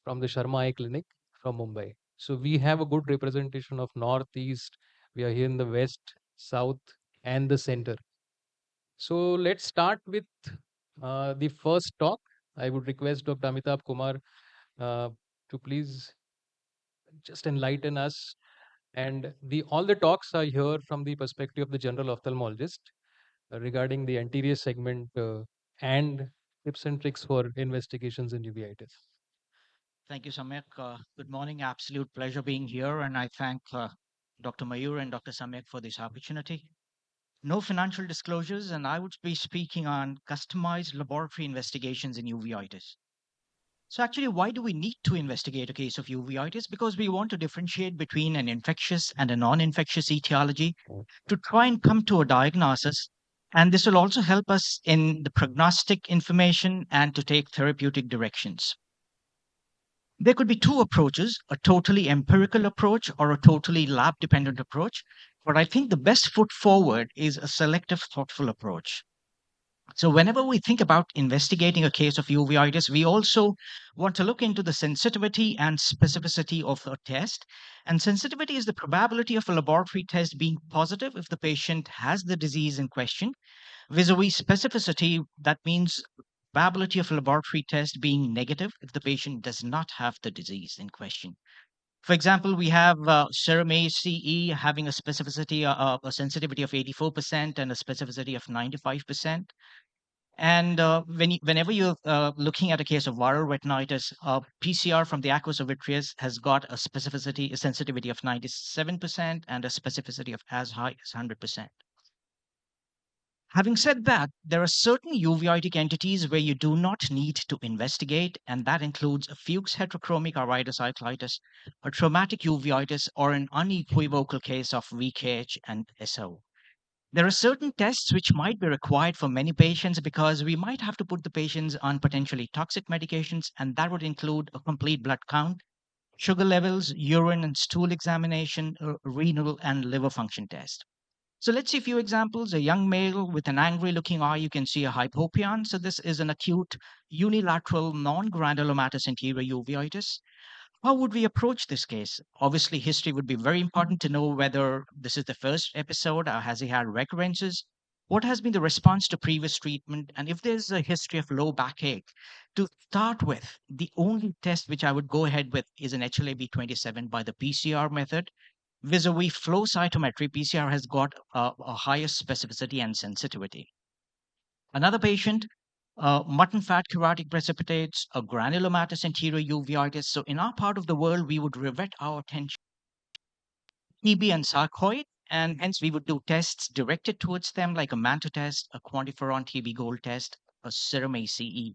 from the Sharma Eye Clinic from Mumbai. So we have a good representation of Northeast. We are here in the West, South, and the center. So let's start with the first talk. I would request Dr. Amitabh Kumar uh, to please just enlighten us. And the all the talks are here from the perspective of the general ophthalmologist regarding the anterior segment and tips and tricks for investigations in uveitis. Thank you, Samyak. Good morning. Absolute pleasure being here. And I thank Dr. Mayur and Dr. Samyak for this opportunity. No financial disclosures, and I would be speaking on customized laboratory investigations in uveitis. So, actually, why do we need to investigate a case of uveitis? Because we want to differentiate between an infectious and a non infectious etiology to try and come to a diagnosis. And this will also help us in the prognostic information and to take therapeutic directions. There could be two approaches, a totally empirical approach or a totally lab dependent approach. But I think the best foot forward is a selective, thoughtful approach. So, whenever we think about investigating a case of uveitis, we also want to look into the sensitivity and specificity of a test. And sensitivity is the probability of a laboratory test being positive if the patient has the disease in question, vis-a-vis specificity, that means probability of a laboratory test being negative if the patient does not have the disease in question. For example, we have serum ACE having a specificity, a sensitivity of 84% and a specificity of 95%. And whenever you're looking at a case of viral retinitis, PCR from the aqueous of vitreous has got a specificity, a sensitivity of 97% and a specificity of as high as 100%. Having said that, there are certain uveitic entities where you do not need to investigate, and that includes a Fuchs heterochromic iritis cyclitis, a traumatic uveitis, or an unequivocal case of VKH and SO. There are certain tests which might be required for many patients because we might have to put the patients on potentially toxic medications, and that would include a complete blood count, sugar levels, urine and stool examination, renal and liver function test. So let's see a few examples. A young male with an angry looking eye, you can see a hypopion. So this is an acute unilateral non-granulomatous anterior uveitis. How would we approach this case? Obviously, history would be very important to know whether this is the first episode or has he had recurrences. What has been the response to previous treatment? And if there's a history of low backache, to start with, the only test which I would go ahead with is an HLA-B27 by the PCR method. Vis-a-vis flow cytometry, PCR has got a higher specificity and sensitivity. Another patient, mutton fat keratic precipitates, a granulomatous anterior uveitis. So in our part of the world, we would rivet our attention to TB and sarcoid, and hence we would do tests directed towards them, like a Manto test, a quantiferon TB gold test, a serum ACE.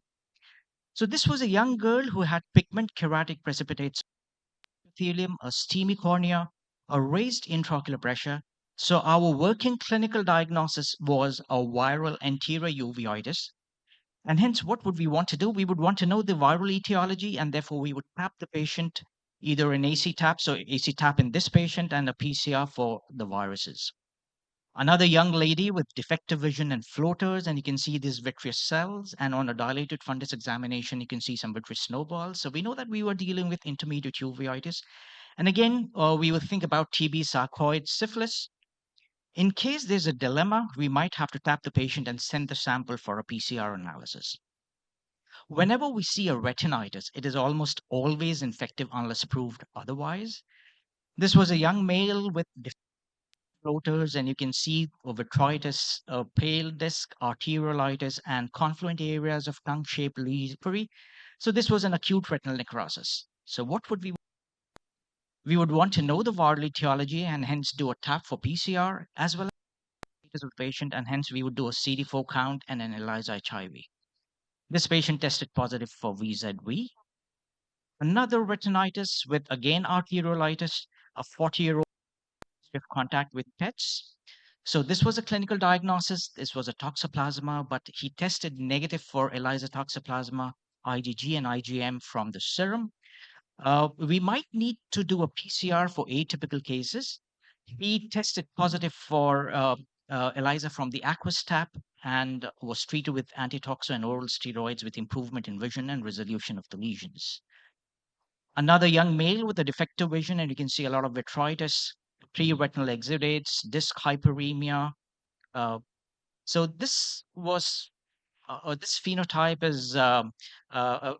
So this was a young girl who had pigment keratic precipitates epithelium, a steamy cornea, a raised intraocular pressure. So our working clinical diagnosis was a viral anterior uveitis. And hence, what would we want to do? We would want to know the viral etiology, and therefore we would tap the patient, either an AC tap, so AC tap in this patient, and a PCR for the viruses. Another young lady with defective vision and floaters, and you can see these vitreous cells. And on a dilated fundus examination, you can see some vitreous snowballs. So we know that we were dealing with intermediate uveitis. And again, we would think about TB, sarcoid, syphilis. In case there's a dilemma, we might have to tap the patient and send the sample for a PCR analysis. Whenever we see a retinitis, it is almost always infective unless proved otherwise. This was a young male with floaters, and you can see vitritis, pale disc, arteriolitis, and confluent areas of tongue-shaped lesion. So this was an acute retinal necrosis. So what would we would want to know the viral etiology and hence do a tap for PCR as well as status of the patient, and hence we would do a CD4 count and an ELISA HIV. This patient tested positive for VZV. Another retinitis with again arteriolitis, a 40-year-old with contact with pets. So this was a clinical diagnosis. This was a toxoplasma, but he tested negative for ELISA toxoplasma, IgG and IgM from the serum. We might need to do a PCR for atypical cases. He tested positive for ELISA from the aqueous tap and was treated with antitoxin and oral steroids with improvement in vision and resolution of the lesions. Another young male with a defective vision, and you can see a lot of vitritis, pre-retinal exudates, disc hyperemia. Uh, so this phenotype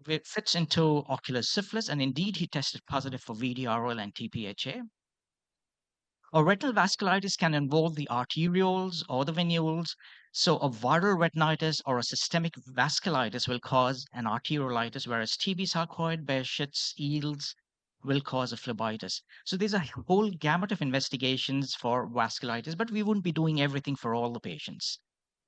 it fits into ocular syphilis, and indeed he tested positive for VDRL and TPHA. Or retinal vasculitis can involve the arterioles or the venules. So a viral retinitis or a systemic vasculitis will cause an arteriolitis, whereas TB sarcoid, Behçet's, eels will cause a phlebitis. So there's a whole gamut of investigations for vasculitis, but we wouldn't be doing everything for all the patients.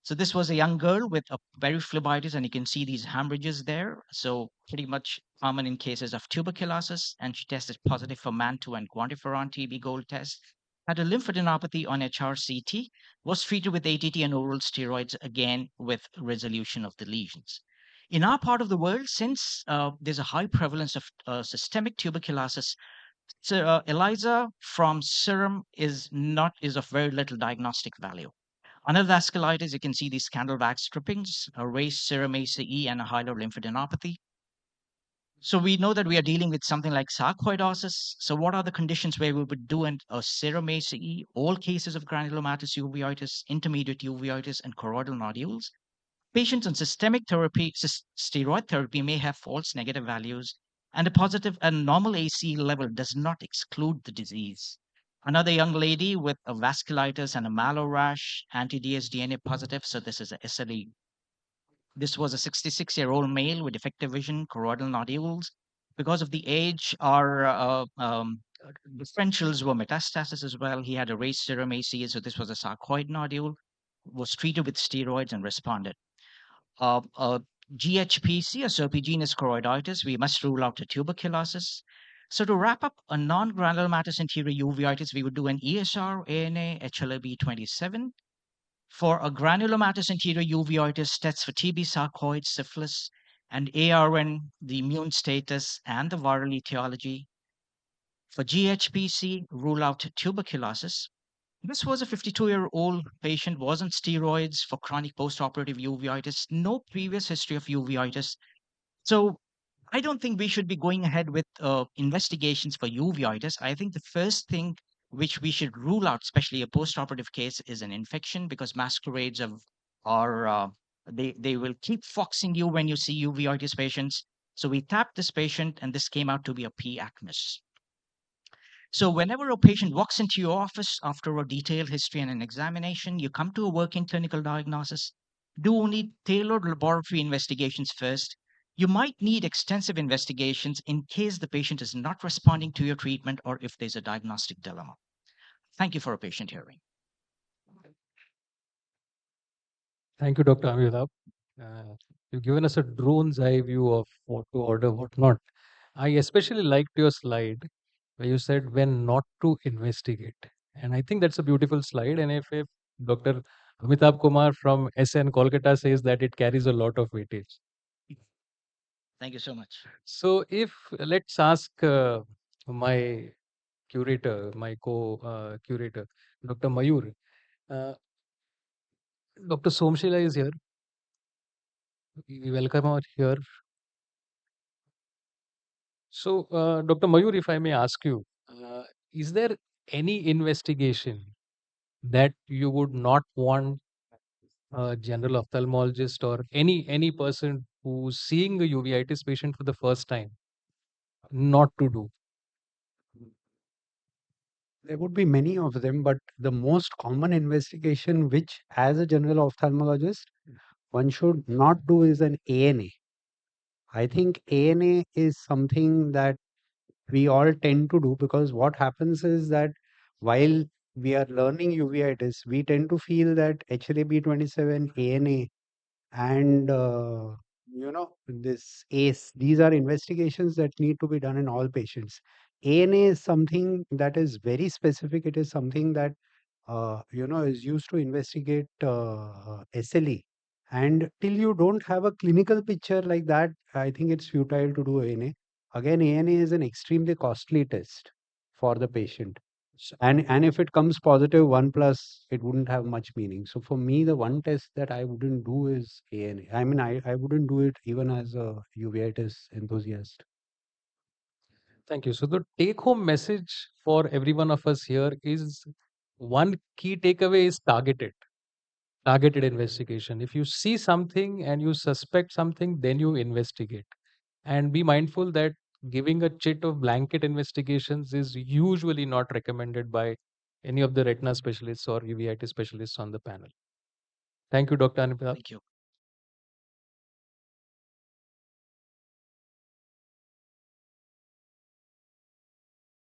So this was a young girl with a very phlebitis, and you can see these hemorrhages there. So pretty much common in cases of tuberculosis, and she tested positive for MAN2 and quantiferon TB gold test. Had a lymphadenopathy on HRCT, was treated with ATT and oral steroids again with resolution of the lesions. In our part of the world, since there's a high prevalence of systemic tuberculosis, so ELISA from serum is of very little diagnostic value. Another vasculitis, you can see these candle wax strippings, a raised serum ACE, and a higher lymphadenopathy. So we know that we are dealing with something like sarcoidosis. So what are the conditions where we would do a serum ACE, all cases of granulomatous uveitis, intermediate uveitis, and choroidal nodules? Patients on systemic therapy, steroid therapy may have false negative values, and a positive and normal ACE level does not exclude the disease. Another young lady with a vasculitis and a mallow rash, anti-dsDNA positive, so this is a SLE. This was a 66-year-old male with defective vision, choroidal nodules. Because of the age, our differentials were metastasis as well. He had a raised serum ACE, so this was a sarcoid nodule, was treated with steroids and responded. GHPC, a serpiginous choroiditis, we must rule out a tuberculosis. So to wrap up, a non-granulomatous anterior uveitis, we would do an ESR, ANA, HLA-B27. For a granulomatous anterior uveitis, tests for TB, sarcoid, syphilis, and ARN, the immune status, and the viral etiology. For GHPC, rule out tuberculosis. This was a 52-year-old patient, was on steroids for chronic postoperative uveitis, no previous history of uveitis. So I don't think we should be going ahead with investigations for uveitis. I think the first thing which we should rule out, especially a postoperative case, is an infection, because masquerades of are they will keep foxing you when you see uveitis patients. So we tapped this patient, and this came out to be a P. acnes. So whenever a patient walks into your office after a detailed history and an examination, you come to a working clinical diagnosis. Do only tailored laboratory investigations first. You might need extensive investigations in case the patient is not responding to your treatment or if there's a diagnostic dilemma. Thank you for a patient hearing. Thank you, Dr. Amitabh. You've given us a drone's eye view of what to order, what not. I especially liked your slide where you said when not to investigate. And I think that's a beautiful slide. And if Dr. Amitabh Kumar from SN Kolkata says that it carries a lot of weightage. Thank you so much. So if let's ask my curator, my co-curator, Dr. Mayur. Uh, Dr. Somshila is here. We welcome her here. So, Dr. Mayur, if I may ask you, is there any investigation that you would not want a general ophthalmologist or any person who's seeing a uveitis patient for the first time not to do? There would be many of them, but the most common investigation, which as a general ophthalmologist, one should not do is an ANA. I think ANA is something that we all tend to do because what happens is that while we are learning uveitis, we tend to feel that HLA-B27, ANA, and this ACE, these are investigations that need to be done in all patients. ANA is something that is very specific. It is something that is used to investigate SLE. And till you don't have a clinical picture like that, I think it's futile to do ANA. Again, ANA is an extremely costly test for the patient. And if it comes positive 1+, it wouldn't have much meaning. So for me, the one test that I wouldn't do is ANA. I mean, I wouldn't do it even as a uveitis enthusiast. Thank you. So the take-home message for every one of us here is one key takeaway is targeted investigation. If you see something and you suspect something, then you investigate. And be mindful that giving a chit of blanket investigations is usually not recommended by any of the retina specialists or uveitis specialists on the panel. Thank you, Dr. Amitabh. Thank you.